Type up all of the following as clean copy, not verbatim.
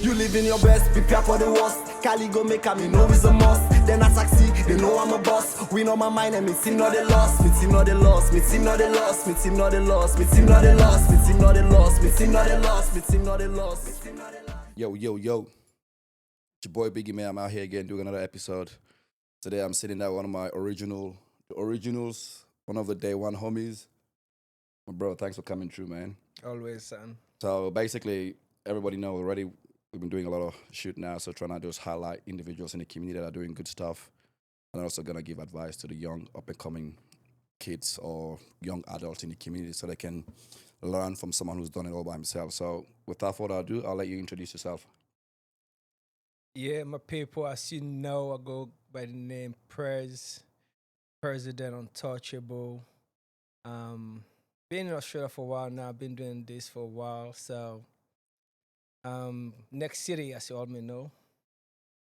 You live in your best, prepare for the worst. Cali go make me know it's a must. Then I taxi, they know I'm a boss. We know my mind and me team not the loss. Me team not the loss, me team not the loss, me team not the loss, me team not the loss, me team not the loss, me team not the loss, me team not the loss, me team not the loss. Yo, it's your boy Biggie, man. I'm out here again doing another episode. Today I'm sitting down with one of my originals, one of the day one homies. My bro, thanks for coming through, man. Always, son. So basically, everybody know already, we've been doing a lot of shoot now, so trying to just highlight individuals in the community that are doing good stuff. And also gonna give advice to the young up-and-coming kids or young adults in the community so they can learn from someone who's done it all by himself. So without further ado, I'll let you introduce yourself. Yeah, my people, as you know, I go by the name President Untouchable. Been in Australia for a while now. Been doing this for a while. So, next city, as you all may know.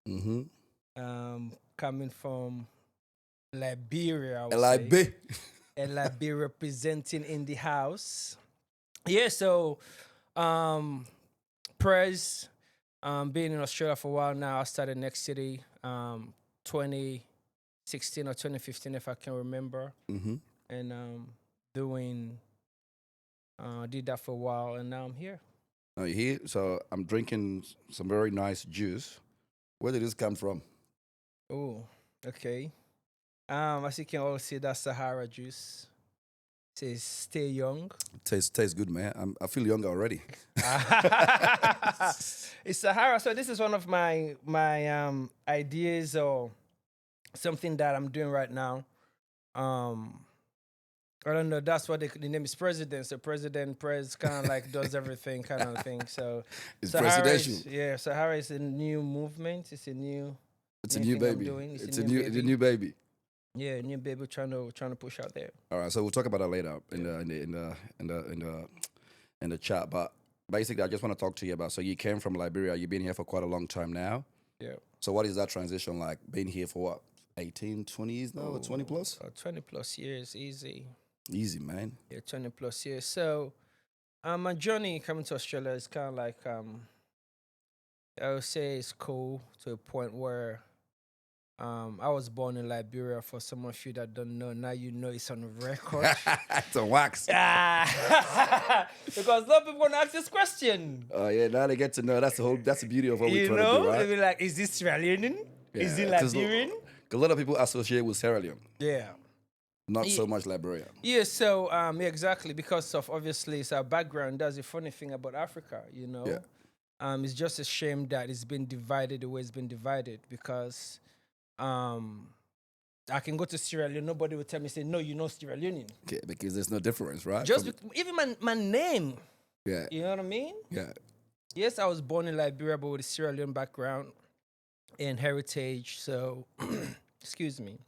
Mm-hmm. Coming from Liberia, I would LIB. say. LIB representing in the house. Yeah, so, Prez. Being in Australia for a while now, I started Next City 2016 or 2015, if I can remember. Mm-hmm. And did that for a while, and now I'm here. Now you're here, so I'm drinking some very nice juice. Where did this come from? Oh, okay. As you can all see, that's Sahara juice. It says stay young. Tastes good, man. I feel younger already. It's Sahara. So this is one of my ideas or something that I'm doing right now. I don't know. That's what the name is, President. So President kind of like does everything kind of thing. So It's Sahara presidential. Sahara is a new movement. It's a new new thing I'm baby. doing. It's a new baby. Yeah, new baby trying to push out there. All right, so we'll talk about that later in the chat. But basically, I just want to talk to you about. So you came from Liberia. You've been here for quite a long time now. Yeah. So what is that transition like? Being here for what, 18, 20 years now, or 20 plus? 20 plus years, easy. Easy, man. Yeah, 20 plus years. So, my journey coming to Australia is kind of like, I would say it's cool to a point where, I was born in Liberia. For some of you that don't know, now you know it's on record. It's a wax. Because a lot of people want to ask this question. Oh yeah, now they get to know. That's the beauty of what we're You trying to know, do, right? they be like, is this Sierra Leonean? Is it 'cause Liberian? A lot of people associate with Sierra Leone, Yeah. not so much Liberia. Yeah, so yeah, exactly, because of obviously it's our background. That's the funny thing about Africa, you know. Yeah. It's just a shame that it's been divided the way it's been divided because I can go to Sierra Leone, nobody will tell me, say, no, you're not Sierra Leonean. Okay, because there's no difference, right? Just even my name, Yeah. you know what I mean? Yeah. Yes, I was born in Liberia, but with a Sierra Leone background and heritage. So, excuse me.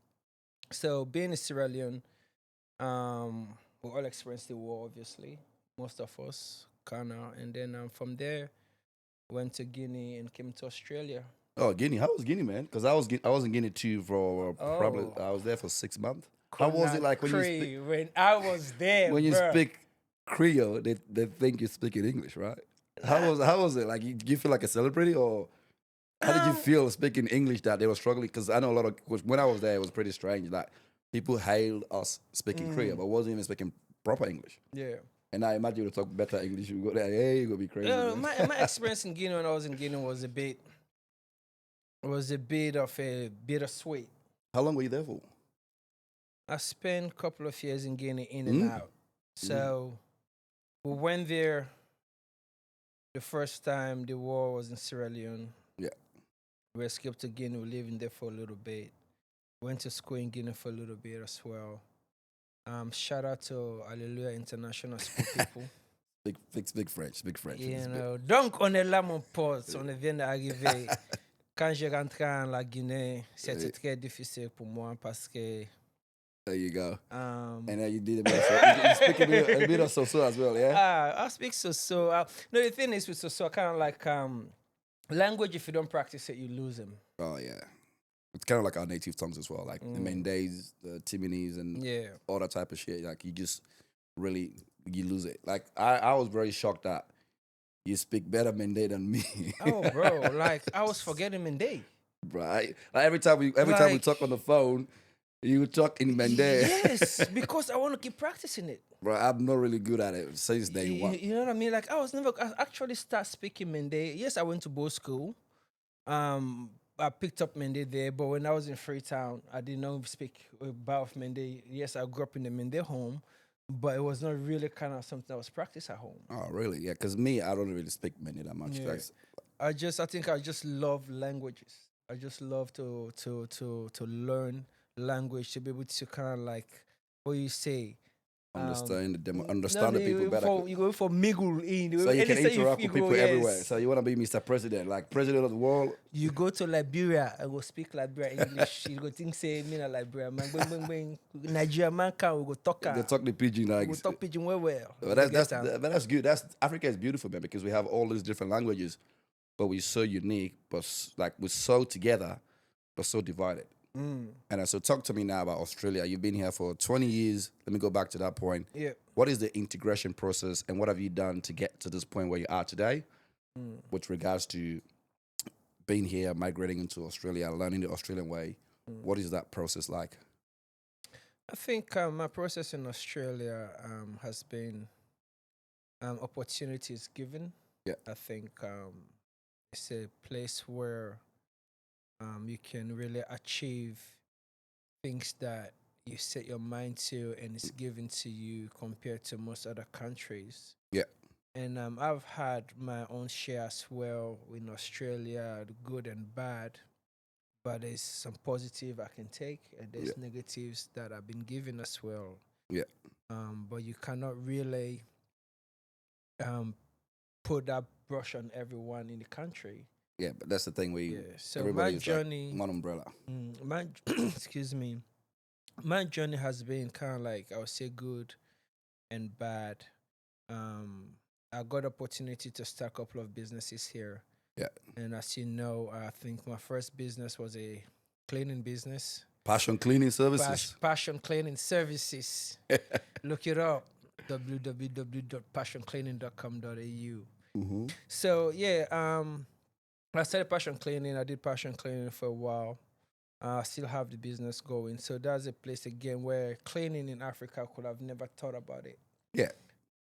So being a Sierra Leone, we all experienced the war, obviously. Most of us, kinda. And then from there, went to Guinea and came to Australia. Oh, Guinea. How was Guinea, man? Because I was in Guinea too for probably. I was there for 6 months. How was it like when you speak? When I was there, When you bruh. speak Creole, they think you're speaking English, right? How was it? Like, you feel like a celebrity, or how did you feel speaking English that they were struggling? Because I know a lot of when I was there, it was pretty strange. Like, people hailed us speaking Creole, but wasn't even speaking proper English. Yeah. And I imagine you to talk better English. You go there, hey, you gonna be crazy. Yeah, man. my experience in Guinea when I was in Guinea was a bit of a bittersweet. How long were you there for? I spent a couple of years in Guinea in and out. So we went there the first time the war was in Sierra Leone. Yeah. We escaped to Guinea, we lived in there for a little bit. Went to school in Guinea for a little bit as well. Shout out to Hallelujah International School people. Big French. You know, donc on est là, mon pote. On vient d'arriver. Quand je rentre en la Guinée, c'était très difficile pour moi parce que. There you go. And then you did a bit of you speak a bit of so as well, yeah? I speak so. No, the thing is with so kind of like language. If you don't practice it, you lose them. Oh yeah. It's kind of like our native tongues as well, like the Mendays, the Timinis, and all that type of shit. Like, you just really, you lose it. Like, I was very shocked that You speak better Mende than me. Oh, bro, like I was forgetting Mende. Right? Like every time we Like, talk on the phone, you talk in Mende. Yes, because I want to keep practicing it. Bro, I'm not really good at it since day one. You know what I mean? Like I actually start speaking Mende. Yes, I went to both school. I picked up Mende there, but when I was in Freetown, I did not speak about Mende. Yes, I grew up in the Mende home, but it was not really kind of something that was practiced at home. Oh, really? Yeah, because me, I don't really speak Mende that much. Yeah. Like, I think I just love languages. I just love to learn language, to be able to kind of like what you say. understand the people better. You go for mingle in. So you can interact with people everywhere. Yes. So you want to be Mr. President, like president of the world. You go to Liberia, I go speak Liberia English. You go think say me na Liberia man. Bang. Nigeria man can we go talk. They talk the pidgin like. We go talk pidgin well. But that's good. Africa is beautiful, man, because we have all these different languages, but we're so unique, but like we're so together, but so divided. And so talk to me now about Australia. You've been here for 20 years. Let me go back to that point. Yeah. What is the integration process and what have you done to get to this point where you are today with regards to being here, migrating into Australia, learning the Australian way? What is that process like? I think my process in Australia has been opportunities given. Yeah. I think it's a place where you can really achieve things that you set your mind to and it's given to you compared to most other countries. Yeah. And I've had my own share as well in Australia, the good and bad. But there's some positive I can take, and there's negatives that have been given as well. Yeah. But you cannot really put that brush on everyone in the country. Yeah, but that's the thing where So everybody my is journey, like one umbrella. my excuse me, my journey has been kind of like I would say good and bad. I got opportunity to start a couple of businesses here. Yeah. And as you know, I think my first business was a cleaning business. Passion Cleaning Services. Passion Cleaning Services. Look it up. www.passioncleaning.com.au. So I started Passion Cleaning. I did Passion Cleaning for a while. I still have the business going. So that's a place again where cleaning in Africa could have never thought about it. Yeah.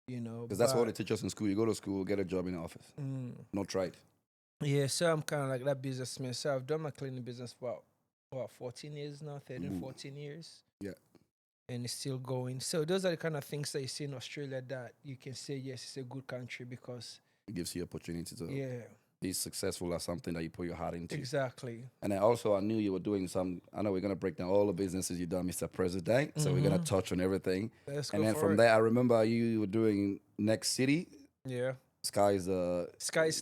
You know, because that's what they teach us in school. You go to school, get a job in the office. No trade. Yeah, so I'm kind of like that businessman. So I've done my cleaning business for about 14 years now, 13, 14 years. Yeah. And it's still going. So those are the kind of things that you see in Australia that you can say, yes, it's a good country because it gives you opportunity to be successful at something that you put your heart into. Exactly. And then also I knew you were doing I know we're going to break down all the businesses you've done, Mr. President. So we're going to touch on everything. Let's and go then for from it. there, I remember you were doing Next City. Yeah. Sky is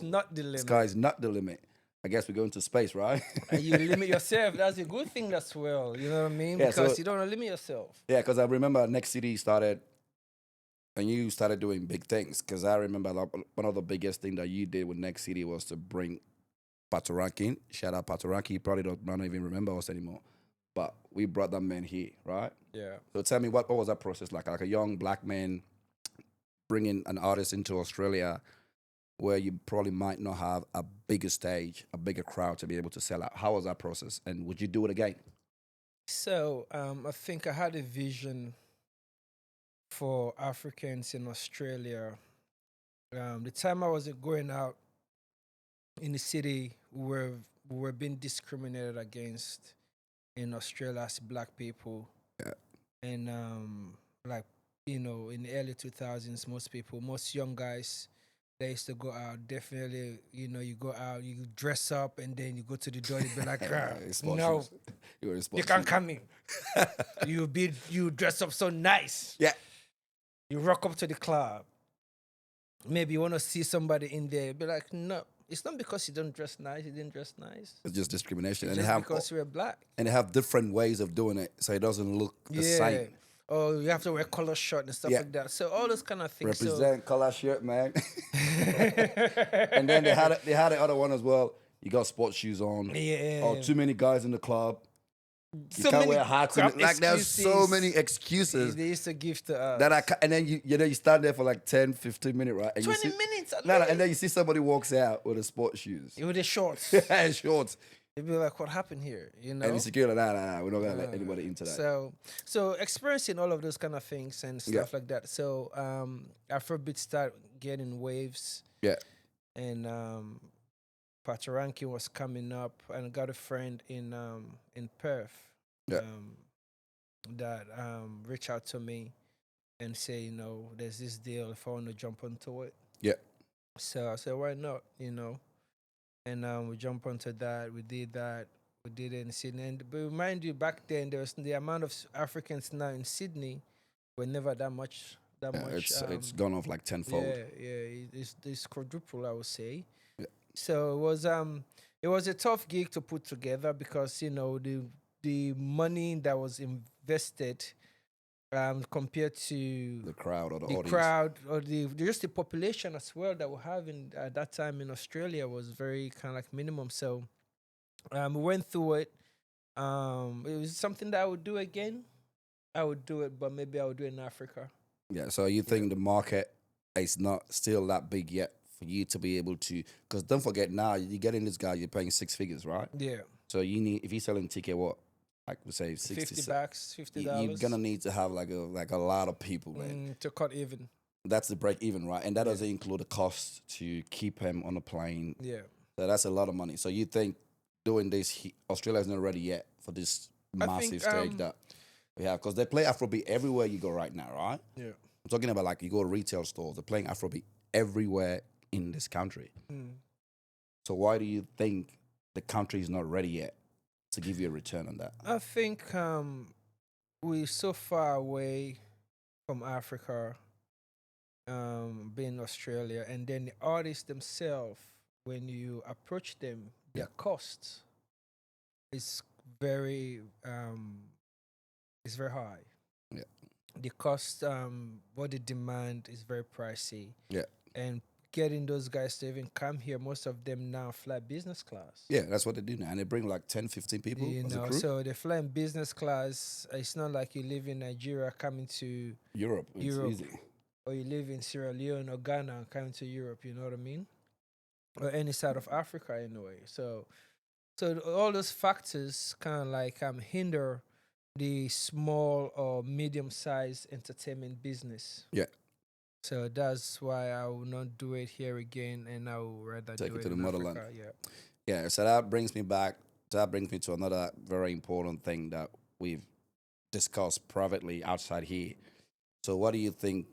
not the limit. Sky is not the limit. I guess we're going to space, right? And you limit yourself. That's a good thing as well. You know what I mean? Yeah, because so, you don't want to limit yourself. Yeah, because I remember Next City started, and you started doing big things. Because I remember one of the biggest things that you did with Next City was to bring Patoranking. Shout out Patoranking. He probably don't even remember us anymore. But we brought that man here, right? Yeah. So tell me, what was that process like? Like a young black man bringing an artist into Australia where you probably might not have a bigger stage, a bigger crowd to be able to sell out. How was that process? And would you do it again? So I think I had a vision for Africans in Australia. The time I was going out in the city, we were being discriminated against in Australia as black people. Yeah. And in the early 2000s, most young guys, they used to go out. Definitely, you go out, you dress up, and then you go to the door. You be like, "No, you can't come in. You dress up so nice. Yeah, you rock up to the club. Maybe you want to see somebody in there. Be like, no, it's not because you don't dress nice. You didn't dress nice. It's just discrimination, It's and just because you're black. And they have different ways of doing it, so it doesn't look the same. Oh, you have to wear color shirt and stuff like that. So all those kind of things. Represent color shirt, man. And then they had the other one as well. You got sports shoes on. Yeah. Oh, too many guys in the club. You So can't many wear hats. crap Like there's so excuses many excuses they used to give to us. that and then you stand there for like 10, 15 minutes, right? And 20 you see, minutes at no, least. and then you see somebody walks out with the sports shoes With the shorts. and shorts. You'd be like, what happened here? You know? And the security, nah, we're not gonna let anybody into that. So experiencing all of those kind of things and stuff like that. So Afrobeat start getting waves, Yeah, and Patoranking was coming up, and I got a friend in Perth, Yeah. that reached out to me and say, there's this deal if I want to jump onto it. yeah, So I said, why not? And we jump onto that. We did that. We did it in Sydney. But mind you, back then there was the amount of Africans now in Sydney were never that much. it's gone off like tenfold. It's quadruple, I would say. Yeah. So it was a tough gig to put together because the money that was invested compared to The crowd or the the audience. crowd or just the population as well that we have at that time in Australia was very kind of like minimum. So we went through it. It was something that I would do again. I would do it, but maybe I would do it in Africa. Yeah. So you think the market is not still that big yet for you to be able to? Because don't forget now, you get in this guy, you're paying 6 figures, right? Yeah, So you need, if you're selling ticket, what, like we say, 60 $50, $50. You're gonna need to have like a lot of people, man. To cut even. That's the break even, right? And that doesn't include the cost to keep him on the plane. Yeah, So that's a lot of money. So you think doing this, Australia is not ready yet for this massive stage that we have? Because they play Afrobeat everywhere you go right now, right? yeah. I'm talking about like you go to retail stores, they're playing Afrobeat everywhere in this country. So why do you think the country is not ready yet to give you a return on that? I think we're so far away from Africa, being Australia, and then the artists themselves, when you approach them, their cost is very high. Yeah. The cost, what they demand is very pricey. Yeah. And getting those guys to even come here, most of them now fly business class. Yeah, that's what they do now. And they bring like 10, 15 people as a crew. So they fly in business class. It's not like you live in Nigeria coming to Europe. It's easy. or you live in Sierra Leone or Ghana and coming to Europe, you know what I mean? Or any side of Africa anyway. So all those factors kind of like hinder the small or medium-sized entertainment business. Yeah. So that's why I will not do it here again, and I will rather Take do it it to the in motherland. Africa. Yeah. Yeah, so that brings me back. That brings me to another very important thing that we've discussed privately outside here. So, what do you think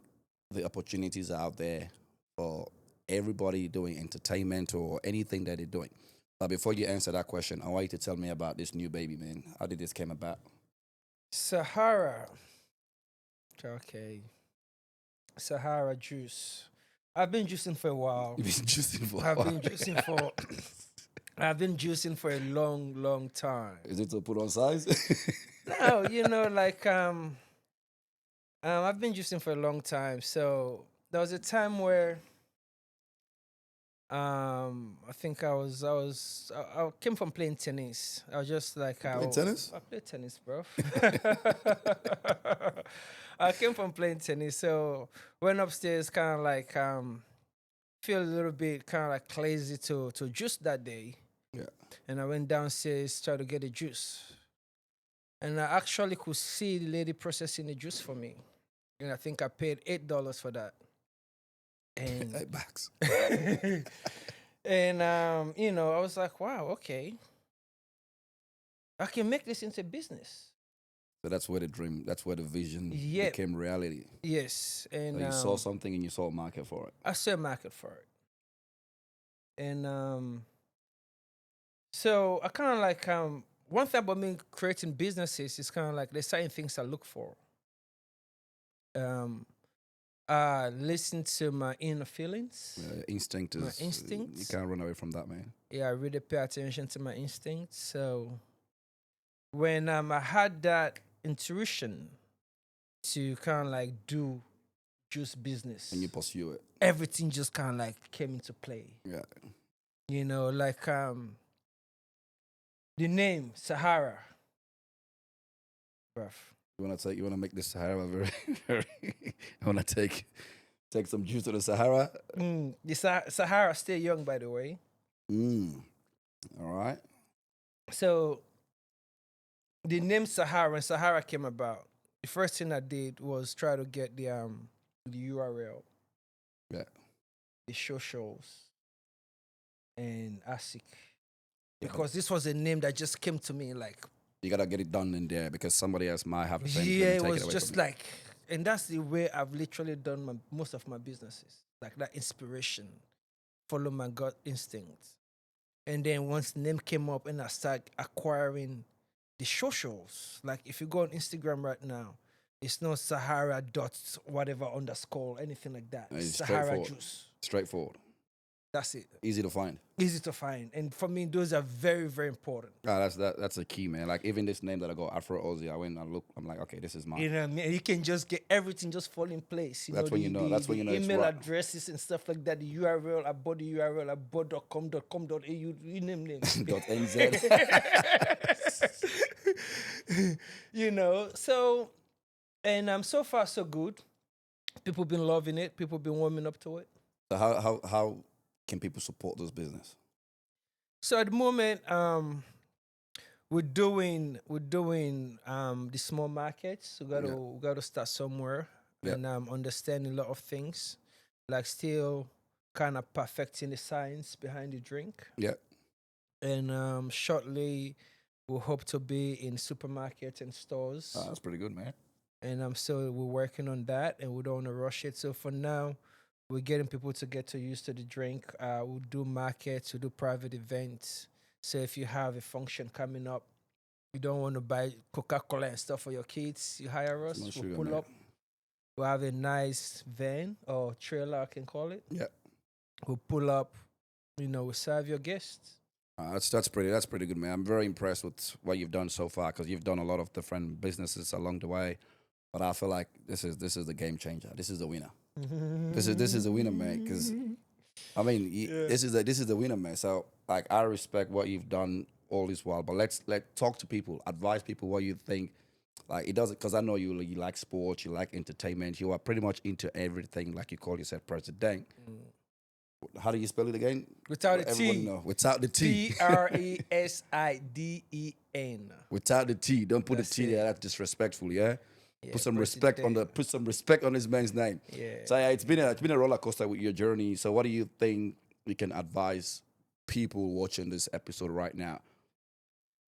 the opportunities are out there for everybody doing entertainment or anything that they're doing? But before you answer that question, I want you to tell me about this new baby, man. How did this came about? Sahara. Okay. Sahara juice. I've been juicing for a while. You've been juicing for a I've while. been juicing for. I've been juicing for a long, long time. Is it to put on size? No, I've been juicing for a long time. So there was a time where I think I came from playing tennis. I was just like Playing tennis? I play tennis, bro. I came from playing tennis, so went upstairs, kind of like feel a little bit kind of like lazy to juice that day. Yeah. And I went downstairs, tried to get a juice, and I actually could see the lady processing the juice for me, and I think I paid $8 for that. And $8. and I was like, wow, okay, I can make this into business. So that's where the dream, that's where the vision Yep. became reality. Yes, and So you saw something and you saw a market for it. I saw a market for it, and so I kind of like one thing about me creating businesses is kind of like there's certain things I look for. Listen to my inner feelings. Instinct is. My instincts. You can't run away from that, man. Yeah, I really pay attention to my instincts. So when I had that intuition to kind of like do juice business, And you pursue it. everything just kind of like came into play. Yeah. Like the name Sahara. Rough. You wanna make this Sahara very, very. You wanna take some juice to the Sahara. The Sahara still young, by the way. All right. So the name Sahara, when Sahara came about, the first thing I did was try to get the URL, Yeah. the socials, and ASIC. Because this was a name that just came to me like, You gotta get it done in there because somebody else might have the same. yeah, it take was away just from you. like, and that's the way I've literally done most of my businesses. Like that inspiration, follow my gut instinct. And then once the name came up and I started acquiring the socials, like if you go on Instagram right now, it's not Sahara dot whatever underscore, anything like that. It's Sahara straightforward. juice. Straightforward. That's it. Easy to find. Easy to find. And for me, those are very, very important. That's a key, man. Like even this name that I got, Afro Aussie, I went and look. I'm like, okay, this is mine. You know what I mean? You can just get everything just fall in place. That's when you know. That's when you know it's email right. addresses and stuff like that. The URL, I bought the URL, I bought .com.au, you name them. .nz. You know, so, and so far so good. People been loving it. People been warming up to it. So how can people support this business? So at the moment, we're doing the small markets. We gotta start somewhere and understand a lot of things, like still kind of perfecting the science behind the drink. Yeah. And shortly, we hope to be in supermarkets and stores. That's pretty good, man. And so we're working on that, and we don't want to rush it. So for now, we're getting people to get used to the drink. We'll do markets, we'll do private events. So if you have a function coming up, you don't want to buy Coca-Cola and stuff for your kids, you hire us, we'll pull up. We'll have a nice van or trailer, I can call it. Yeah. We'll pull up, we'll serve your guests. That's pretty good, man. I'm very impressed with what you've done so far because you've done a lot of different businesses along the way. But I feel like this is the game changer. This is the winner. This is the winner, man. Because I mean, this is the winner, man. So like, I respect what you've done all this while. But let's talk to people, advise people what you think. Like it doesn't, because I know you like sports, you like entertainment, you are pretty much into everything. Like you call yourself President. How do you spell it again? Without the Everyone T. know. Without the T. Presiden. Without the T. Don't put the T there. That's disrespectful, yeah? Put some respect on this man's name. Yeah. So yeah, it's been a roller coaster with your journey. So what do you think you can advise people watching this episode right now?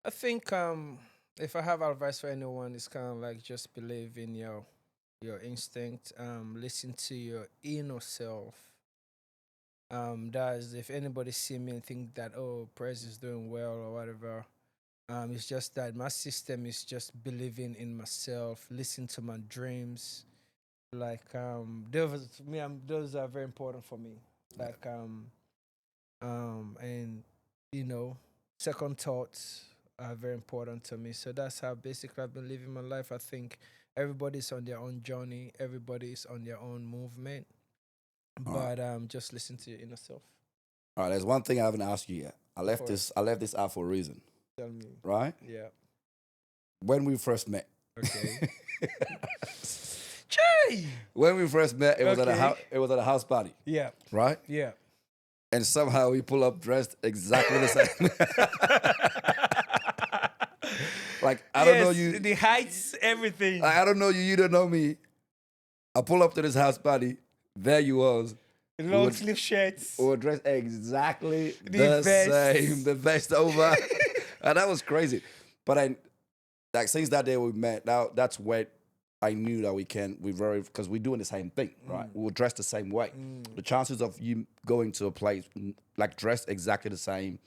I think if I have advice for anyone, it's kind of like just believe in your instinct. Listen to your inner self. That is, if anybody see me and think that, oh, Prez is doing well or whatever, it's just that my system is just believing in myself, listen to my dreams. Like those are very important for me. Like and second thoughts are very important to me. So that's how basically I've been living my life. I think everybody's on their own journey, everybody's on their own movement. But just listen to your inner self. All right, there's one thing I haven't asked you yet. I left this out for a reason. Tell me. Right? Yeah. When we first met. Okay. Jay! When we first met, it was at a house party. Yeah. Right? Yeah. And somehow we pull up dressed exactly the same. Like, I don't know you. The heights, everything. I don't know you. You don't know me. I pull up to this house party. There you was. Long sleeve shirts. We were dressed exactly The the same. The vest over. And that was crazy. But since that day we met, now that's when I knew that because we're doing the same thing, right? We were dressed the same way. The chances of you going to a place like dressed exactly the same,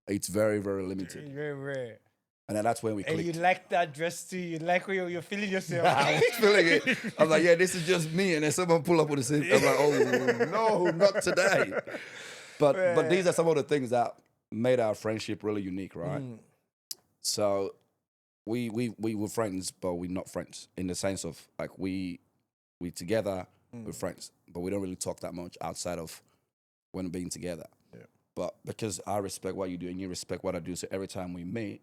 it's very, very limited. Very rare. And then that's when we clicked. And you like that dress too. You like where you're feeling yourself. I was feeling it. I was like, yeah, this is just me. And then someone pull up with the same. I'm like, oh, no, not today. But these are some of the things that made our friendship really unique, right? So we were friends, but we're not friends in the sense of like we together, we're friends, but we don't really talk that much outside of when being together. Yeah. But because I respect what you do and you respect what I do, so every time we meet,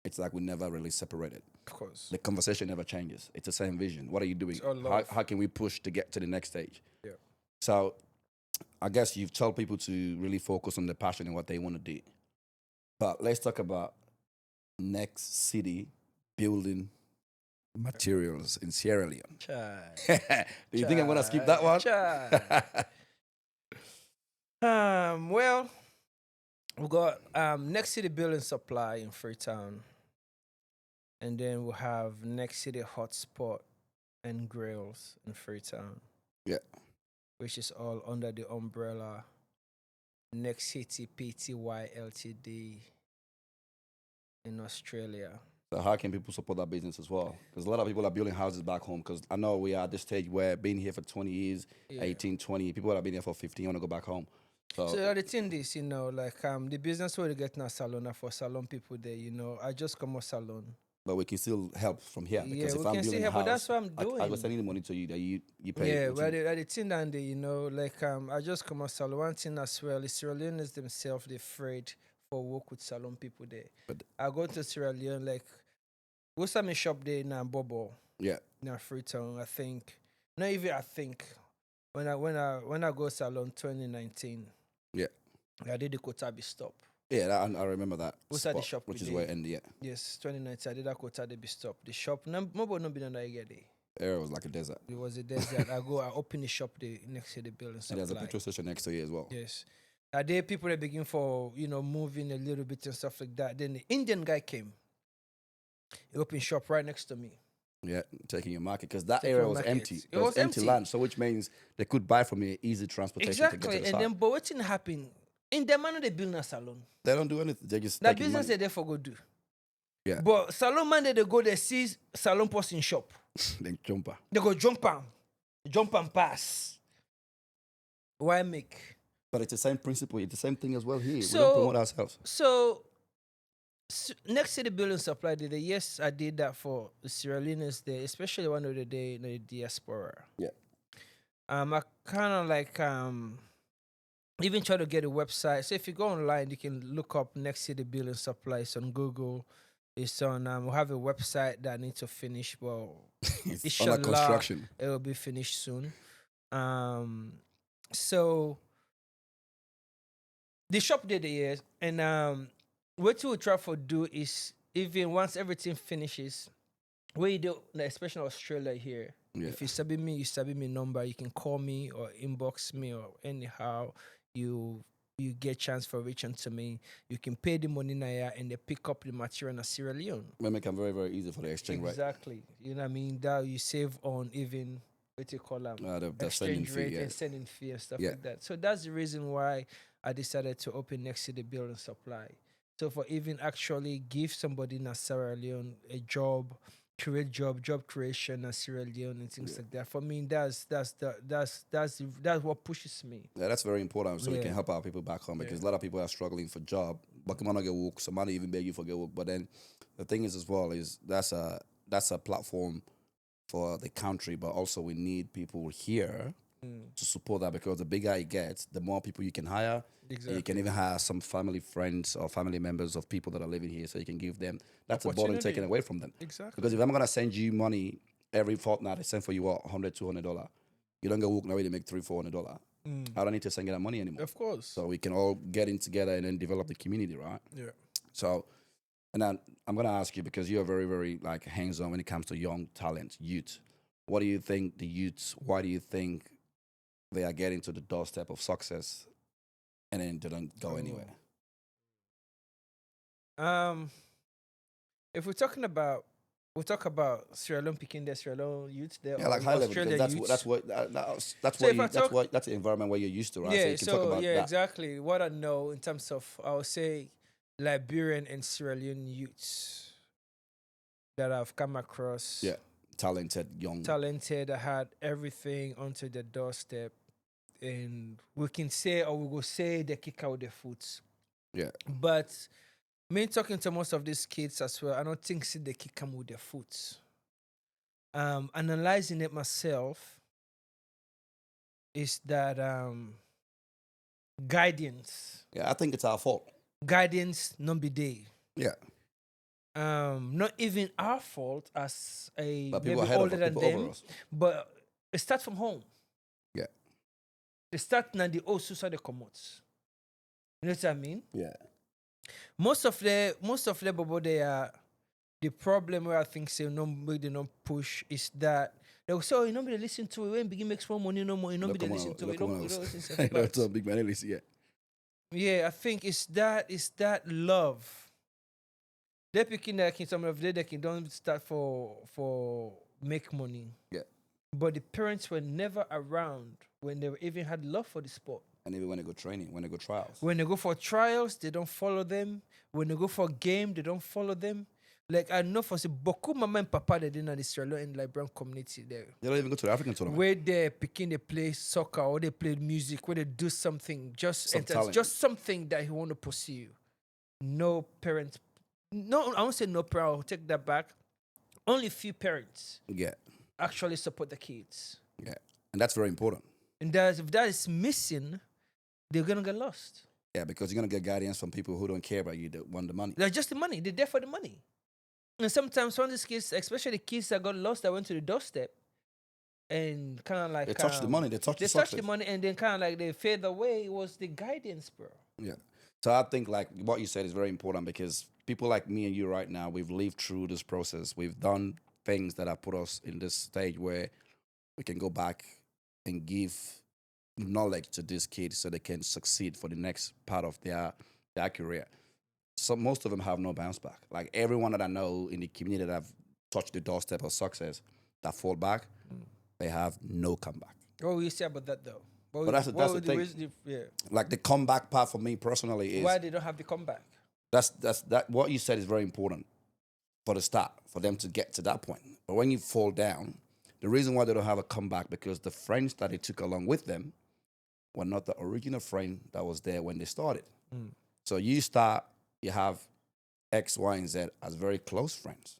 it's like we never really separated. Of course. The conversation never changes. It's the same vision. What are you doing? It's all How, love. how can we push to get to the next stage? Yeah. So I guess you've told people to really focus on the passion and what they want to do. But let's talk about next city building materials in Sierra Leone. Child. Do you think I'm gonna skip that one? Child. Well, we got next city building supply in Freetown, and then we'll have next city hotspot and grills in Freetown. Yeah. Which is all under the umbrella Next City Pty Ltd in Australia. So how can people support that business as well? Because a lot of people are building houses back home. Because I know we are at this stage where being here for 20 years, Yeah. 18, 20, people that have been here for 15 want to go back home. So the thing is, like the business where you get now salon are for salon people there, I just come off salon. But we can still help from here. Yeah, Because if we I'm can building still a help, but house, that's what I'm doing. I was sending the money to you that you pay. Yeah, which but you- the thing and I just come off salon. One thing as well, the Sierra Leoneans themselves, they're afraid for work with salon people there. But- I go to Sierra Leone, like, what's time shop there in Bobo, yeah. in Freetown, I think. Not even I think. When I go salon 2019, Yeah. I did the Kotabi stop. Yeah, I remember that. What's at the spot, shop which is today? where it ended. Yeah. Yes, 2019, I did that Kotabi stop. The shop, no been on that there. The area was like a desert. It was a desert. I open the shop there next to the building. And there's a supply. petrol station next to you as well. Yes. Are there people that begin for, moving a little bit and stuff like that? Then the Indian guy came. He opened shop right next to me. Yeah, taking your market. Because that Taking area my was market. empty. It There was was empty empty. land. So which means they could buy from you easy transportation to get to Exactly. the And site. then, but what thing happen? In the man, they build a salon. They don't do anything. They just That taking business money. they therefore go do. Yeah. But salon man, they go there, see salon post in shop. Then jumper. They go jump and pass. Why make? But it's the same principle. It's the same thing as well here. We So- don't promote ourselves. So, next to the building supply day, yes, I did that for the Sierra Leoneans there, especially one of the day in the diaspora. Yeah. I kind of like even try to get a website. So if you go online, you can look up Next City Building Supplies on Google. It's on. We have a website that needs to finish. Well, It's under inshallah, construction. it will be finished soon. So the shop did it, yes, and what we try to do is even once everything finishes, what you do, like, especially in Australia here. Yeah. If you submit me number, you can call me or inbox me or anyhow you get chance for reaching to me. You can pay the money now and they pick up the material in Sierra Leone. We make it very, very easy for the exchange rate. Exactly. You know what I mean? That you save on even what you call them The sending exchange fee, rate yeah. and sending fee and stuff Yeah. like that. So that's the reason why I decided to open next to the building supply. So for even actually give somebody in Sierra Leone a job, create job creation in Sierra Leone and things like that. For me, that's what pushes me. Yeah, that's very important. So we Yeah. can help our people back home because a lot of people are struggling for job. But come on, not get work. Some might even beg you for get work. But then the thing is as well is that's a platform for the country, but also we need people here to support that because the bigger it gets, the more people you can hire. Exactly. You can even hire some family friends or family members of people that are living here so you can give them. That's a burden Opportunity. taken away from them. Exactly. Because if I'm going to send you money every fortnight, I send for you what, $100, $200. You don't go work now, you make $300, $400. I don't need to send you that money anymore. Of course. So we can all get in together and then develop the community, right? Yeah. So, and then I'm going to ask you because you're very, very like hands-on when it comes to young talent, youth. What do you think the youths, why do you think they are getting to the doorstep of success and then they don't go anywhere? If we're talking about, we'll talk about Sierra Leone picking their Sierra Leone youth there. Yeah, like high level, Australia because youths. that's So if I talk- that's the environment where you're used to, right? Yeah, so you can talk about that. exactly. What I know in terms of, I would say, Liberian and Sierra Leone youths that I've come across. Yeah, talented, young. Talented, that had everything onto the doorstep, and we can say, or we will say, they kick out their foot. Yeah. But me talking to most of these kids as well, I don't think they kick them with their foot. Analyzing it myself is that guidance Yeah, I think it's our fault. not be there. Yeah. not even our fault as a But people maybe ahead of older us, than people over them, us. but it starts from home. Yeah. It starts now the old suicide commutes. You know what I mean? Yeah. Most of the bobo they are the problem where I think say no they don't push is that they will say, oh, you know, they listen to it when begin makes more money no more, you know, they listen to it, you don't listen to I it. know it's a big man. At least, yeah. Yeah, I think it's that love. They're picking that can some of them they can don't start for make money. Yeah. But the parents were never around when they even had love for the sport. And even when they go training, when they go trials. When they go for trials, they don't follow them. When they go for game, they don't follow them. Like I know for say Boku mama and papa they didn't the Sierra Leone like brown community there. They don't even go to the African tournament. Where they picking they play soccer or they play music, where they do something, Some talent. just something that he want to pursue. No parents, no, I won't say no parent. I'll take that back. Only few parents Yeah. actually support the kids, Yeah. And that's very important. and that if that is missing, they're gonna get lost. Yeah, because you're gonna get guidance from people who don't care about you, that want the money. They're just the money. They're there for the money. And sometimes some of these kids, especially the kids that got lost, that went to the doorstep, and kind of like They touch the money, they touch they the touch success. the money, and then kind of like they fade away. It was the guidance, bro. Yeah. So I think like what you said is very important because people like me and you right now, we've lived through this process. We've done things that have put us in this stage where we can go back and give knowledge to these kids so they can succeed for the next part of their career. So most of them have no bounce back. Like everyone that I know in the community that have touched the doorstep of success that fall back, they have no comeback. What will you say about that though? But that's the thing. Like the comeback part for me personally is why they don't have the comeback. that's that what you said is very important for the start for them to get to that point. But when you fall down, the reason why they don't have a comeback because the friends that they took along with them were not the original friend that was there when they started. So you have X, Y, and Z as very close friends,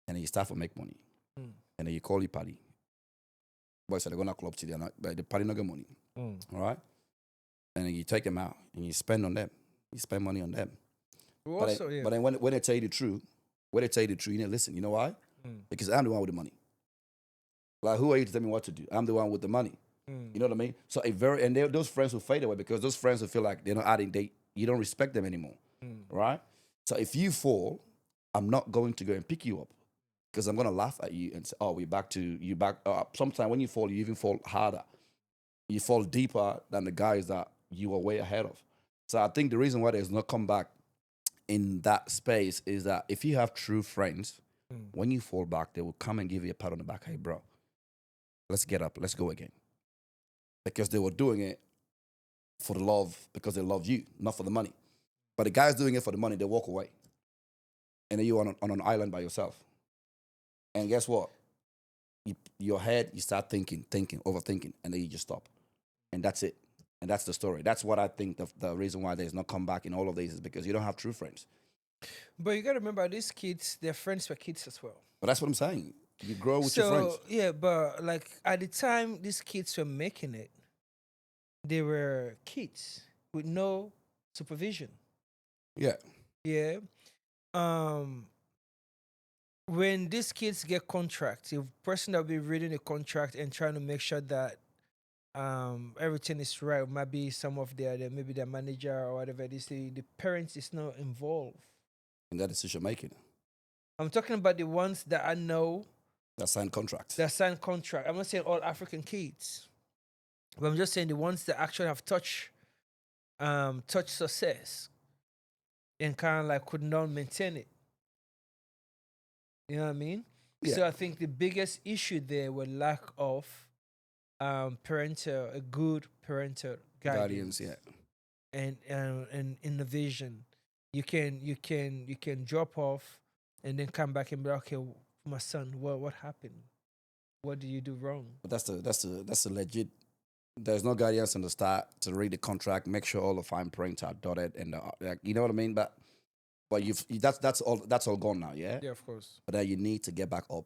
and then you start to make money, and then you call your party. Boys said they're gonna club today, but the party not get money. All right, and then you take them out and you spend on them. You spend money on them. But then when they tell you the truth, you know, listen, you know why? Because I'm the one with the money. Like, who are you to tell me what to do? I'm the one with the money. You know what I mean? So those friends will fade away because those friends will feel like they're not adding. You don't respect them anymore, right? So if you fall, I'm not going to go and pick you up because I'm gonna laugh at you and say, "Oh, we're back to you back." Sometimes when you fall, you even fall harder. You fall deeper than the guys that you were way ahead of. So I think the reason why there's no comeback in that space is that if you have true friends, when you fall back, they will come and give you a pat on the back. Hey, bro, let's get up, let's go again. Because they were doing it for the love, because they loved you, not for the money. But the guys doing it for the money, they walk away. And then you're on an island by yourself. And guess what? Your head, you start thinking, overthinking, and then you just stop. And that's it. And that's the story. That's what I think the reason why there's no comeback in all of these is because you don't have true friends. But you gotta remember, these kids, their friends were kids as well. But that's what I'm saying. You grow with your friends. Yeah, but like at the time these kids were making it, they were kids with no supervision. Yeah. Yeah. When these kids get contracts, the person that will be reading the contract and trying to make sure that everything is right, maybe some of maybe their manager or whatever they say, the parents is not involved. In that decision making. I'm talking about the ones that I know That signed contracts. that sign contract. I'm not saying all African kids, but I'm just saying the ones that actually have touched success and kind of like could not maintain it. You know what I mean? Yeah. So I think the biggest issue there was lack of a good parental guidance. Guardians, yeah. And innovation. You can drop off and then come back and be like, okay, my son, what happened? What did you do wrong? But that's a legit. There's no guidance in the start to read the contract, make sure all the fine prints are dotted, and like, you know what I mean. But that's all gone now, yeah. Yeah, of course. But then you need to get back up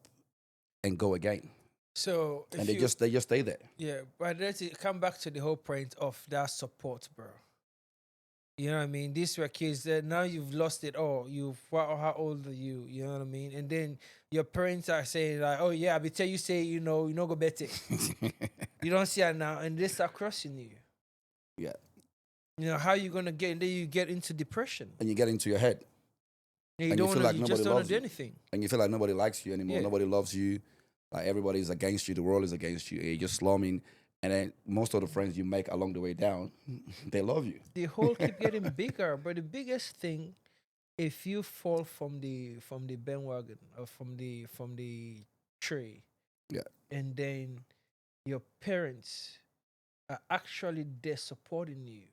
and go again, So and they just stay there. yeah, but let's come back to the whole point of that support, bro. You know what I mean? These were kids that now you've lost it all. How old are you? You know what I mean? And then your parents are saying like, oh yeah, I be tell you say, you know go better. You don't see it now, and they start crossing you. Yeah. You know, how you gonna get, and then you get into depression. And you get into your head. And you And don't you feel wanna, like you nobody just don't wanna loves do you. anything. And you feel like nobody likes you anymore. Yeah. Nobody loves you. Like everybody's against you. The world is against you. And you're just slumming. And then most of the friends you make along the way down, they love you. The hole keep getting bigger, but the biggest thing, if you fall from the bandwagon or from the tree, Yeah. and then your parents are actually there supporting you.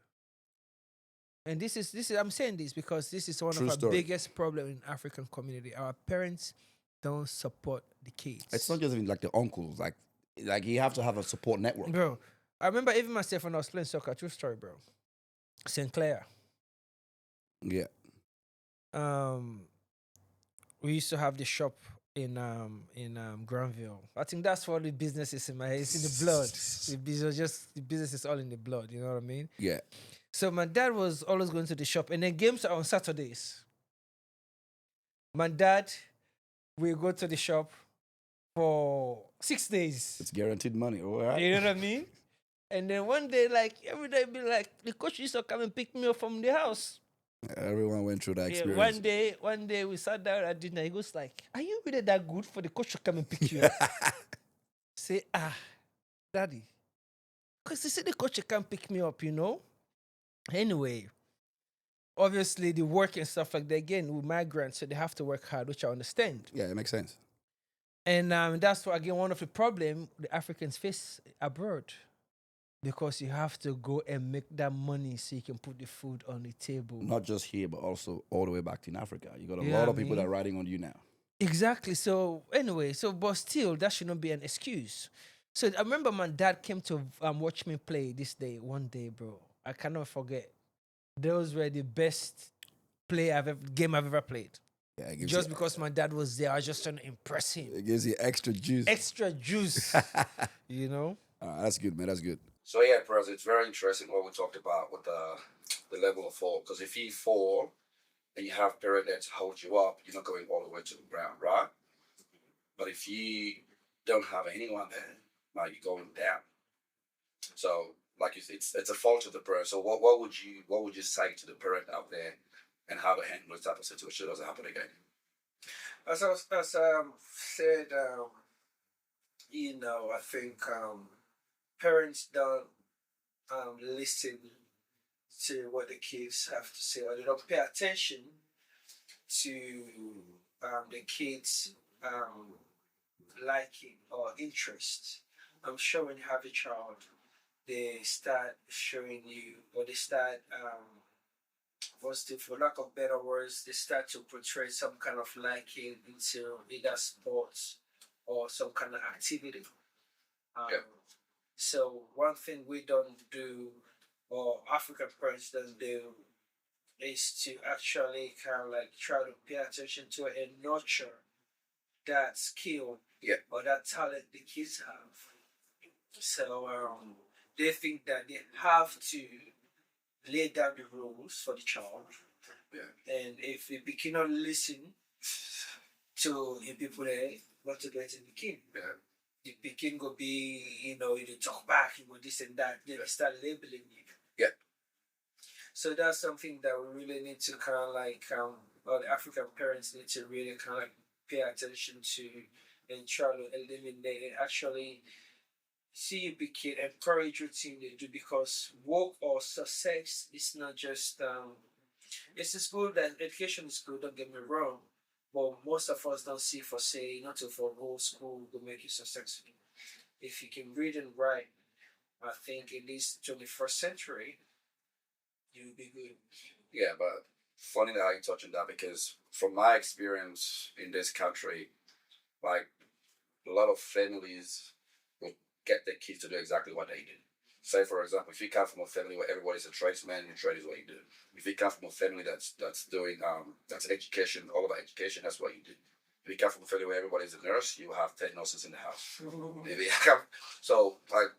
And this is I'm saying this because this is one True of our story. biggest problem in African community. Our parents don't support the kids. It's not just even like the uncles. Like you have to have a support network. Bro, I remember even myself when I was playing soccer. True story, bro. St. Clair. Yeah. We used to have the shop in Granville. I think that's what the business is in my head. It's in the blood. The business is all in the blood. You know what I mean? Yeah. So my dad was always going to the shop, and then games are on Saturdays. My dad will go to the shop for 6 days. It's guaranteed money. All right. You know what I mean? And then one day, like every day, be like the coach used to come and pick me up from the house. Everyone went through that Yeah, experience. one day we sat down at dinner. He goes like, "Are you really that good for the coach to come and pick you up?" Say, daddy, because he said the coach can't pick me up, you know. Anyway, obviously the work and stuff like that. Again, with migrants, so they have to work hard, which I understand. Yeah, it makes sense. And that's why, again, one of the problem the Africans face abroad, because you have to go and make that money so you can put the food on the table. Not just here, but also all the way back in Africa. You got a Yeah, lot I of people that mean- are riding on you now. Exactly. So anyway, but still, that should not be an excuse. So I remember my dad came to watch me play one day, bro. I cannot forget. Those were the best game I've ever played. Yeah, it gives Just you, because my dad was there, I was just trying to impress him. it gives you extra juice. Extra juice, you know? That's good, man. That's good. So yeah, Perez, it's very interesting what we talked about with the level of fall. Because if you fall and you have parent there to hold you up, you're not going all the way to the ground, right? But if you don't have anyone there, now you're going down. So like you said, it's a fault of the parent. So what would you say to the parent out there and how to handle this type of situation doesn't happen again? As I said, I think parents don't listen to what the kids have to say, or they don't pay attention to the kids' liking or interest. I'm sure when you have a child, they start showing you, or they start for lack of better words, they start to portray some kind of liking into either sports or some kind of activity. Yeah. So one thing we don't do, or African parents don't do, is to actually kind of like try to pay attention to it and nurture that skill or that talent the kids have. So they think that they have to lay down the rules for the child. Yeah. And if the pikin not listen to the people there, what to get in the king. Yeah. The pikin go be, you talk back, this and that. Then they start labeling you. Yeah. So that's something that we really need to kind of like, or the African parents need to really kind of like pay attention to and try to eliminate and actually see you be kid, encourage your team to do, because work or success is not just it's good that education is good, don't get me wrong, but most of us don't see for say not to for whole school to make you successful. If you can read and write, I think in this 21st century you'll be good. Yeah, but funny that you touch on that, because from my experience in this country, like a lot of families will get their kids to do exactly what they do. Say, for example, if you come from a family where everybody's a tradesman, your trade is what you do. If you come from a family that's doing that's education, all about education, that's what you do. If you come from a family where everybody's a nurse, you have 10 nurses in the house. If you come, so like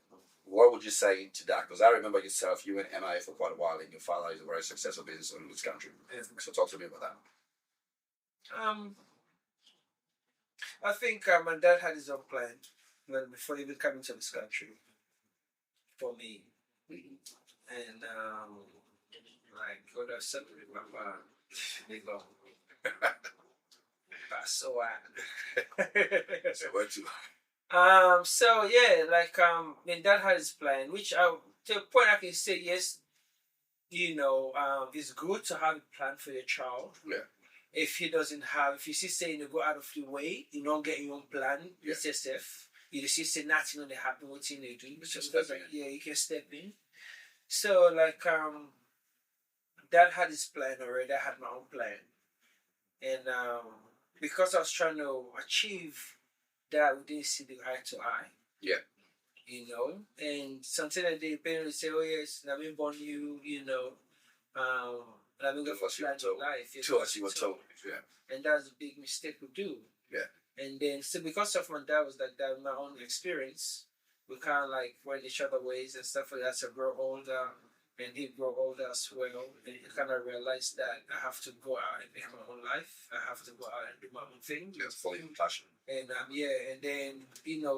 what would you say to that? Because I remember yourself, you went MIA for quite a while, and your father is a very successful businessman in this country. Yeah. So talk to me about that. I think my dad had his own plan before even coming to this country for me, and like what I said with my they go. So So where to? so yeah, like my dad had his plan, which I to a point I can say yes, it's good to have a plan for your child. Yeah. If he doesn't have, if you see saying you go out of your way, you don't get your own plan, Yeah. it's yourself. You see say nothing on the happen, what you need to do. Just Because, step in. yeah, you can step in. So like dad had his plan already, I had my own plan. And because I was trying to achieve that, we didn't see the eye to eye. Yeah. And something that the parents say, oh yes, I've been born you, I've been going for plan of life. To us, you were told. Yeah. And that's a big mistake we do. Yeah. And then, so because of my dad was like that, my own experience, we kind of like went each other ways and stuff like that. So I grew older, and he grew older as well. And he kind of realized that I have to go out and make my own life. I have to go out and do my own thing. Just fully passion. And and then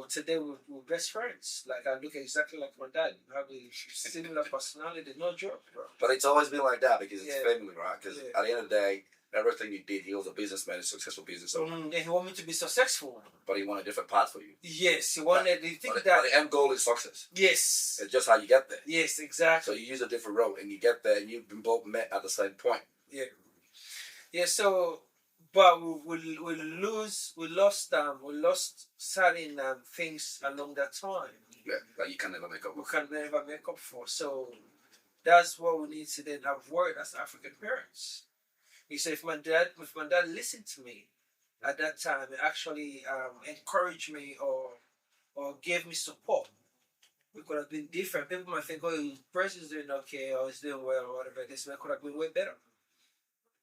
today we're best friends. Like I look exactly like my dad. We have a similar personality, no joke, bro. But it's always been like that because it's Yeah. family, right? Because Yeah. at the end of the day, everything you did, he was a businessman, a successful business owner. And he wanted me to be successful. But he wanted a different path for you. Yes, he wanted. You think But that? the end goal is success. Yes. It's just how you get there. Yes, So exactly. you use a different road and you get there and you've been both met at the same point. Yeah. So, but we lost certain things along that time. Yeah. That you can never make up We with. can never make up for. So that's what we need to then avoid as African parents. You say if my dad listened to me at that time and actually encouraged me or gave me support, we could have been different. People might think, oh, the person's doing okay or he's doing well or whatever. This man could have been way better.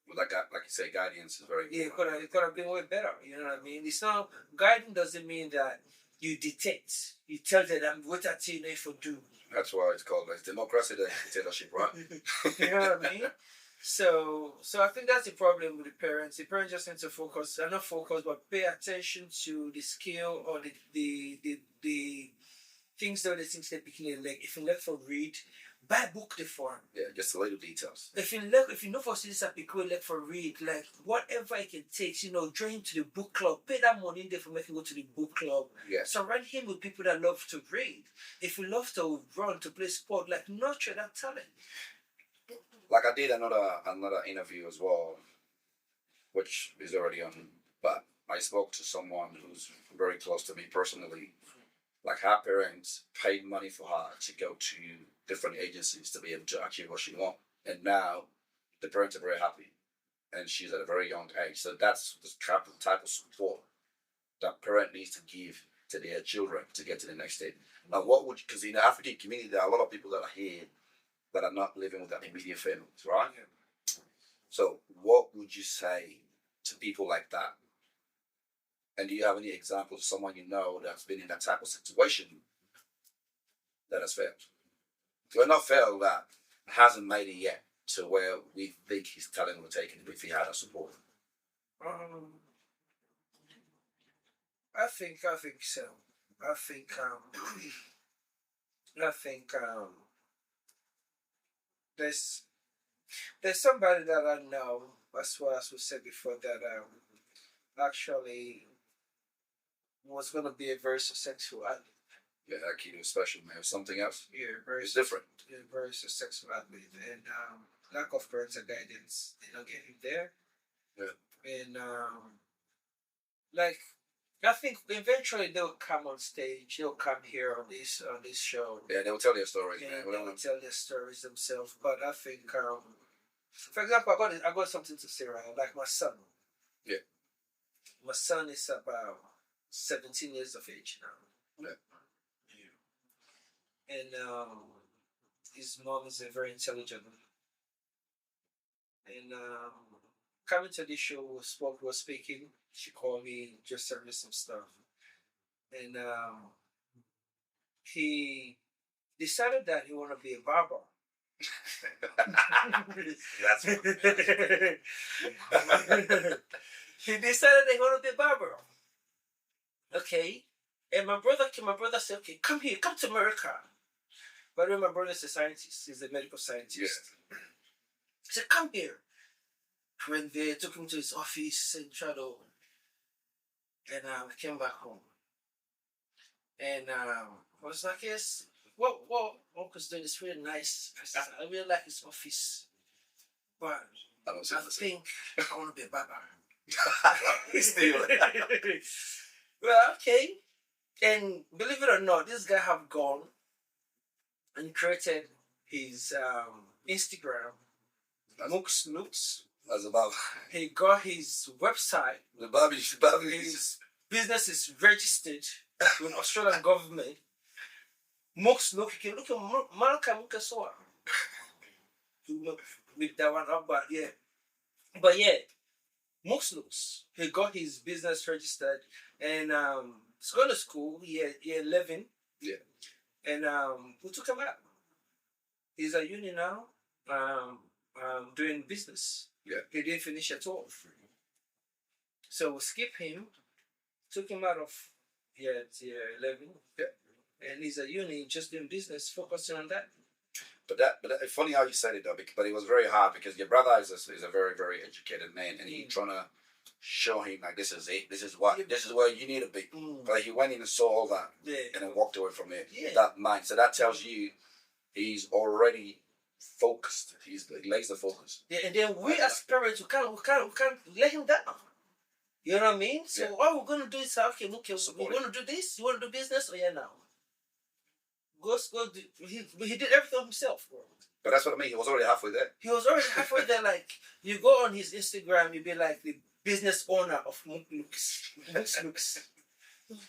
But like you say, guidance is very Yeah, important. it could have been way better. You know what I mean? It's not guiding doesn't mean that you dictate. You tell them what I tell you for do. That's why it's called like democracy, the dictatorship, right? You know what I mean? So I think that's the problem with the parents. The parents just need to focus, not focus, but pay attention to the skill or the things that they're picking. Like if you like for read, buy a book they for. Yeah, just the little details. If you know for students that pick like for read, like whatever it can take, join him to the book club, pay that money in there for making go to the book club. Yeah. Surround him with people that love to read. If you love to run, to play sport, like nurture that talent. Like I did another interview as well, which is already on, but I spoke to someone who's very close to me personally. Like her parents paid money for her to go to different agencies to be able to achieve what she wants. And now the parents are very happy. And she's at a very young age. So that's the type of support that parent needs to give to their children to get to the next stage. Now because in the African community there are a lot of people that are here that are not living with their immediate families, right? So what would you say to people like that? And do you have any examples of someone you know that's been in that type of situation that has failed? Well, not failed, that hasn't made it yet to where we think his talent will take it if he had a support. I think so. I think there's somebody that I know, as well as we said before, that actually was going to be a very successful athlete. Yeah, that kid was special, man. Something else. Yeah, very It's different. Yeah, very successful athlete, and lack of parental guidance, they don't get him there. Yeah. And like I think eventually they'll come on stage. They'll come here on this show. Yeah, they will tell their stories, And man. they will tell their stories themselves. But I think, for example, I got something to say, right? Like my son. Yeah. My son is about 17 years of age now. Yeah. And his mom is a very intelligent woman. And coming to this show, we were speaking. She called me, just sent me some stuff. And he decided that he want to be a barber. That's He decided they want to be a barber. Okay. And my brother said, okay, come here, come to America. By the way, my brother's a scientist. He's a medical scientist. Yeah. He said, come here. Went there, took him to his office and tried to. And came back home. And I was like, yes, what Uncle's doing is really nice. I really like his office. But I think I want to be a barber. Still. Well, okay. And believe it or not, this guy have gone and created his Instagram, Mooks Nooks. That's about He got his website. the Bobby. His business is registered with Australian government. Mooks Nook, you can look at Malaka Mukasoa. With that one up, but yeah. But yeah, Mooks Nooks. He got his business registered and he's going to school, year 11. Yeah. And we took him out. He's at uni now, doing business. Yeah. He didn't finish at all. So we skip him, took him out of year 11. Yeah. And he's at uni, just doing business, focusing on that. But it's funny how you said it though, but it was very hard because your brother is a very, very educated man, and he trying to show him like this is it, this is where you need to be. But he went in and saw all that, and then walked away from it. Yeah. That mind, so that tells you he's already focused. He lays the focus. Yeah, and then we as parents, we can't let him down. You know what I mean? So all we're gonna do is say, okay, look, we're gonna do this. You want to do business? Oh yeah, now. Go. He did everything himself, bro. But that's what I mean. He was already halfway there. He was already halfway there. Like you go on his Instagram, you be like the business owner of Mooks.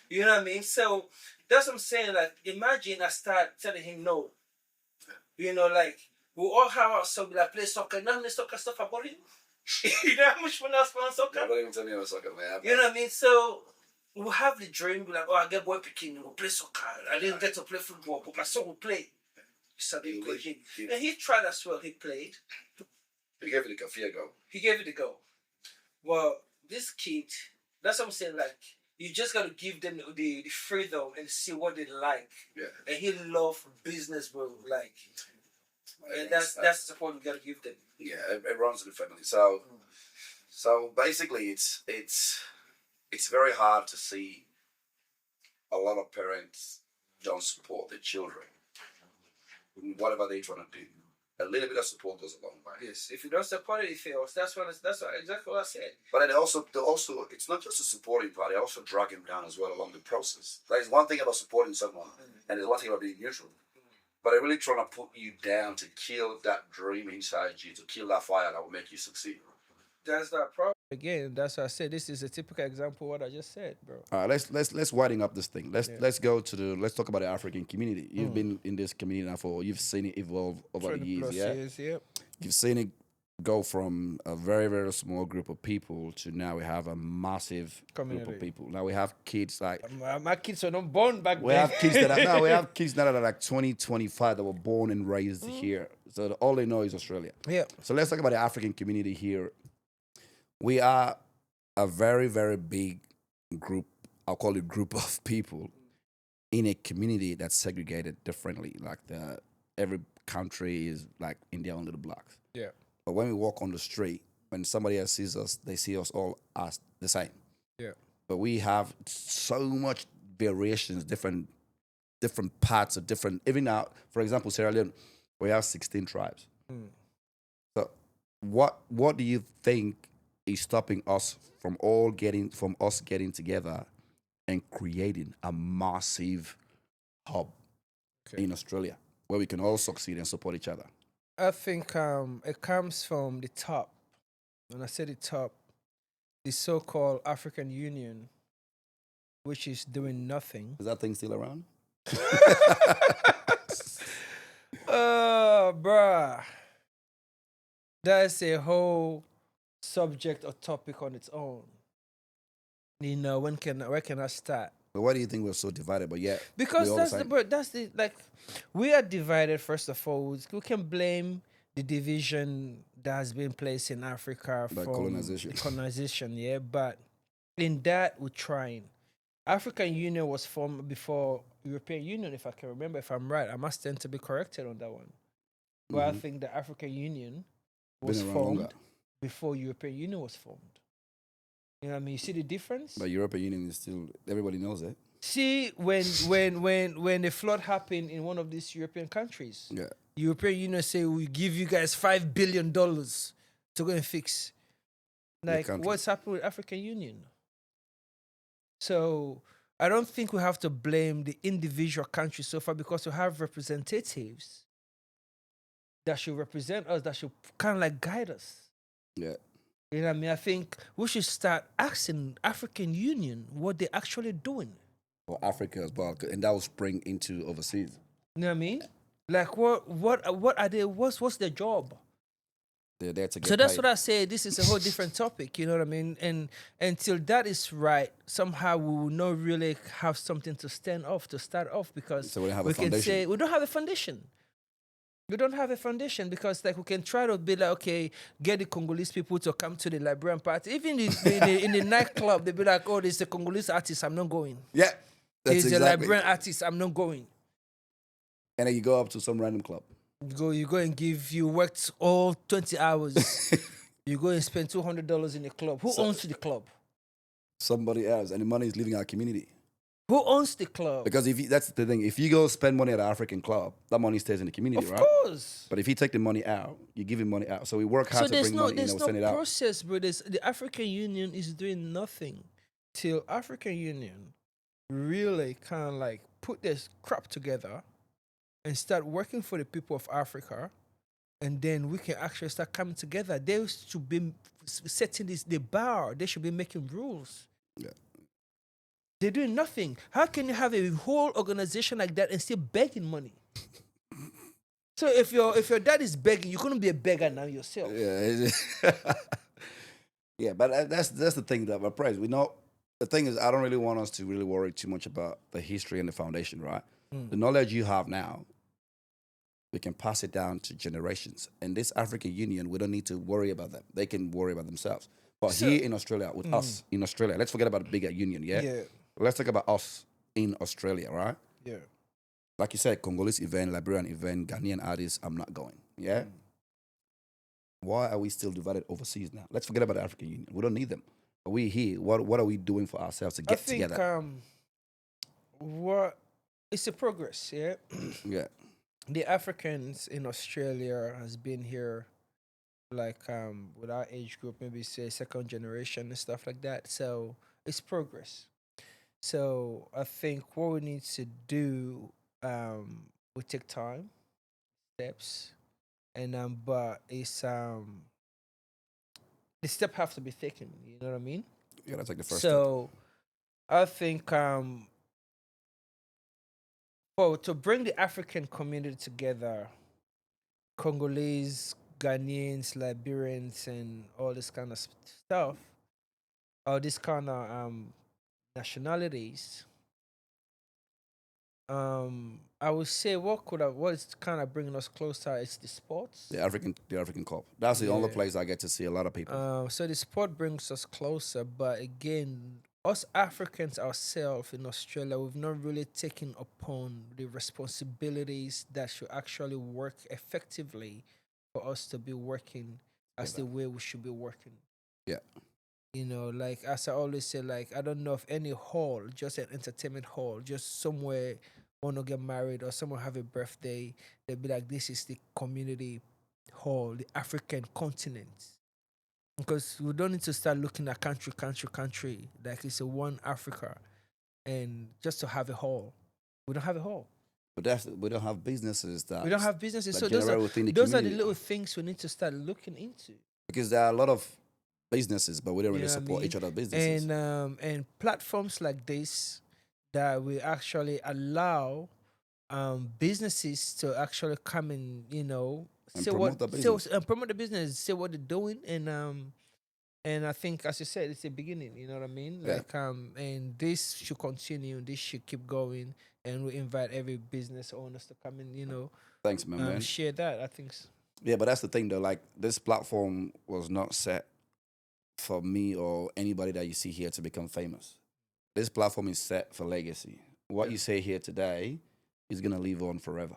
You know what I mean? So that's what I'm saying. Like imagine I start telling him no. You know, like we all have our son like play soccer. None of the soccer stuff about him. You know how much fun I spend on soccer? Yeah, don't even tell me about soccer, man. You know what I mean? So we'll have the dream, be like, oh, I get boy picking, we'll play soccer. I didn't get to play football, but my son will play. So they play him. And he tried as well, he played. He gave it a fair go. He gave it a go. Well, this kid, that's what I'm saying, like, you just gotta give them the freedom and see what they like. Yeah. And he love business, bro. Like, and that's the support we gotta give them. Yeah, it runs in the family. So basically, it's very hard to see a lot of parents don't support their children, whatever they're trying to do. A little bit of support goes a long way. Yes, if you don't support it, it fails. That's exactly what I said. But then also, it's not just a supporting part; they also drag him down as well along the process. There's one thing about supporting someone, and there's one thing about being neutral. But they're really trying to put you down to kill that dream inside you, to kill that fire that will make you succeed. That's that problem. Again, that's what I said. This is a typical example of what I just said, bro. All right, let's widen up this thing. Let's talk about the African community. You've been in this community now you've seen it evolve over the years, Yep. You've seen it go from a very, very small group of people to now we have a massive group of people. Now we have kids like my kids are not born back we then. have kids that are now we have kids now that are like 20, 25 that were born and raised here. So all they know is Australia. Yeah. So let's talk about the African community here. We are a very, very big group, I'll call it group of people in a community that's segregated differently. Like every country is like in their own little blocks. Yeah. But when we walk on the street, when somebody else sees us, they see us all as the same. Yeah. But we have so much variations, different parts of different. Even now, for example, Sierra Leone, we have 16 tribes. So, what do you think is stopping us from us getting together and creating a massive hub in Australia where we can all succeed and support each other? I think it comes from the top. When I say the top, the so-called African Union, which is doing nothing. Is that thing still around? Oh, bruh. That's a whole subject or topic on its own. You know, where can I start? But why do you think we're so divided? But yet, Because we're all that's the the same. but that's the like we are divided. First of all, we can blame the division that has been placed in Africa By from colonization. the colonization. Yeah, but in that we're trying. African Union was formed before European Union, if I can remember. If I'm right, I must tend to be corrected on that one. But I think the African Union was Been around longer. formed before European Union was formed. You know what I mean? You see the difference? But European Union is still, everybody knows it. See, when the flood happened in one of these European countries, Yeah. European Union say we give you guys $5 billion to go and fix. Like country. what's happened with African Union? So I don't think we have to blame the individual countries so far because we have representatives that should represent us, that should kind of like guide us. Yeah. You know what I mean? I think we should start asking African Union what they're actually doing. For Africa as well. And that will spring into overseas. You know what I mean? Like what are they? What's their job? They're there to get So that's paid. what I say. This is a whole different topic. You know what I mean? And until that is right, somehow we will not really have something to stand off to start off because So we don't have a we can foundation. say we don't have a foundation. We don't have a foundation because like we can try to be like, okay, get the Congolese people to come to the Liberian party. Even in the nightclub, they be like, oh, there's a Congolese artist, I'm not going. Yeah. That's There's a exactly. Liberian artist, I'm not going. And then you go up to some random club. You go and you worked all 20 hours. You go and spend $200 in the club. Who owns the club? Somebody else. And the money is leaving our community. Who owns the club? Because that's the thing. If you go spend money at an African club, that money stays in the community, Of right? course. But if you take the money out, you give him money out. So we work hard So to there's bring no money in and send it out. process, bro. The African Union is doing nothing till African Union really kind of like put this crap together and start working for the people of Africa, and then we can actually start coming together. They should be setting the bar. They should be making rules. Yeah. They're doing nothing. How can you have a whole organization like that and still begging money? So if your dad is begging, you couldn't be a beggar now yourself. Yeah. Yeah, but that's the thing that we're praised. We know the thing is I don't really want us to really worry too much about the history and the foundation, right? The knowledge you have now, we can pass it down to generations. And this African Union, we don't need to worry about them. They can worry about themselves. But here in Australia, with us in Australia, let's forget about the bigger union, yeah? Yeah. Let's talk about us in Australia, right? Yeah. Like you said, Congolese event, Liberian event, Ghanaian artists, I'm not going, yeah? Why are we still divided overseas now? Let's forget about the African Union. We don't need them. But we here, what are we doing for ourselves to get together? It's a progress, yeah. Yeah. The Africans in Australia has been here like with our age group, maybe say second generation and stuff like that. So it's progress. So I think what we need to do, we take time, steps, and but it's the step have to be taken. You know what I mean? You gotta take the first step. So I think to bring the African community together, Congolese, Ghanaians, Liberians, and all this kind of stuff, all these kind of nationalities. I would say what's kind of bringing us closer is the sports. The African Cup. That's the only Yeah. place I get to see a lot of people. So the sport brings us closer, but again, us Africans ourselves in Australia, we've not really taken upon the responsibilities that should actually work effectively for us to be working as the way we should be working. Yeah. You know, like as I always say, like I don't know of any hall, just an entertainment hall, just somewhere want to get married or someone have a birthday, they'll be like, this is the community hall, the African continent. Because we don't need to start looking at country, like it's a one Africa, and just to have a hall. We don't have a hall. But we don't have businesses that We don't have businesses. that So those generate within the are the community. little things we need to start looking into. Because there are a lot of businesses, but we don't You really know what I support mean? each other's businesses. And platforms like this that will actually allow businesses to actually come and And say promote the business. promote the business, say what they're doing, and And I think, as you said, it's the beginning. You know what I mean? Yeah. Like, and this should continue. This should keep going, and we invite every business owners to come in. Thanks, man. Share that. I think. Yeah, but that's the thing though. Like this platform was not set for me or anybody that you see here to become famous. This platform is set for legacy. What you say here today is gonna live on forever.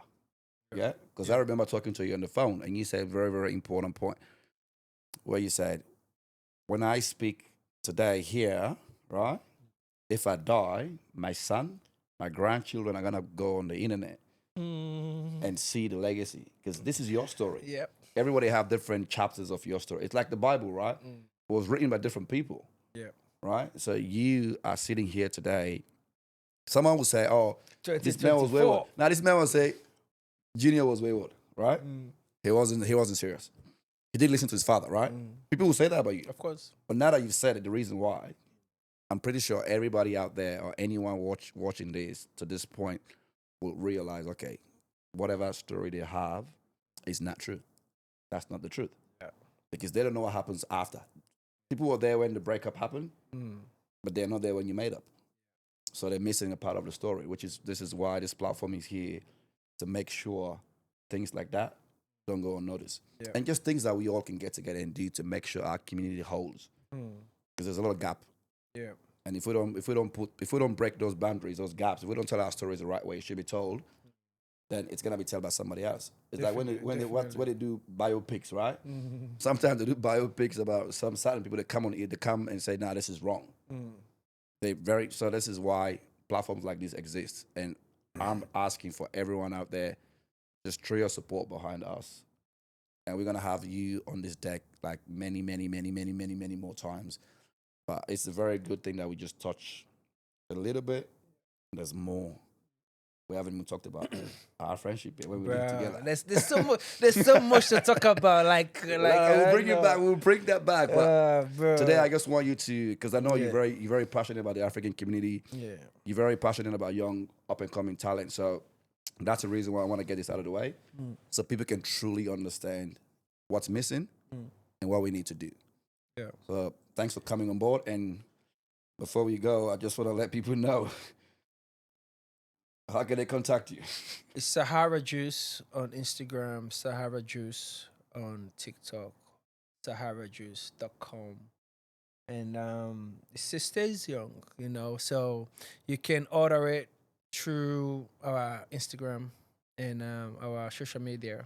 Yeah, because I remember talking to you on the phone, and you said a very, very important point where you said, "When I speak today here, right? If I die, my son, my grandchildren are gonna go on the internet and see the legacy because this is your story. Yep. Everybody have different chapters of your story. It's like the Bible, right? It was written by different people, Yep. right? So you are sitting here today. Someone will say, "Oh, this man was 2024. wayward." Now this man will say, "Junior was wayward, right? He wasn't serious. He didn't listen to his father, right?" People will say that about you. Of course. But now that you've said it, the reason why, I'm pretty sure everybody out there or anyone watching this to this point will realize, okay, whatever story they have is not true. That's not the truth. Yeah. Because they don't know what happens after. People were there when the breakup happened, but they're not there when you made up. So they're missing a part of the story, this is why this platform is here to make sure things like that don't go unnoticed. Yeah. And just things that we all can get together and do to make sure our community holds. Because there's a lot of gap. Yeah. And if we don't break those boundaries, those gaps, if we don't tell our stories the right way it should be told, then it's gonna be told by somebody else. It's like when they do biopics, right? Sometimes they do biopics about some certain people that come on, they come and say, "Nah, this is wrong." So this is why platforms like this exist. And I'm asking for everyone out there, just throw your support behind us. And we're gonna have you on this deck like many, many, many, many, many, many more times. But it's a very good thing that we just touch a little bit. There's more. We haven't even talked about our friendship yet when we live together. There's so much. There's so much to talk about. We'll bring it back. We'll bring that back. But bro. today, I just want you to, because I know you're very passionate about the African community. Yeah. You're very passionate about young up and coming talent. So that's the reason why I want to get this out of the way, so people can truly understand what's missing and what we need to do. Yeah. So thanks for coming on board. And before we go, I just want to let people know, how can they contact you? It's Sahara Juice on Instagram, Sahara Juice on TikTok, saharajuice.com. And it stays young, so you can order it through our Instagram and our social media.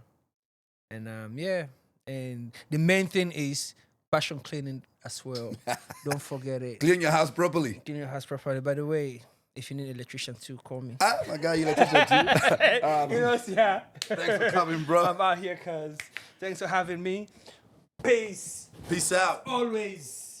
And and the main thing is passion cleaning as well. Don't forget it. Clean your house properly. Clean your house properly. By the way, if you need an electrician too, call me. Ah, my guy, you electrician too. Yeah. Thanks for coming, bro. I'm out here, cuz. Thanks for having me. Peace. Peace out. Always.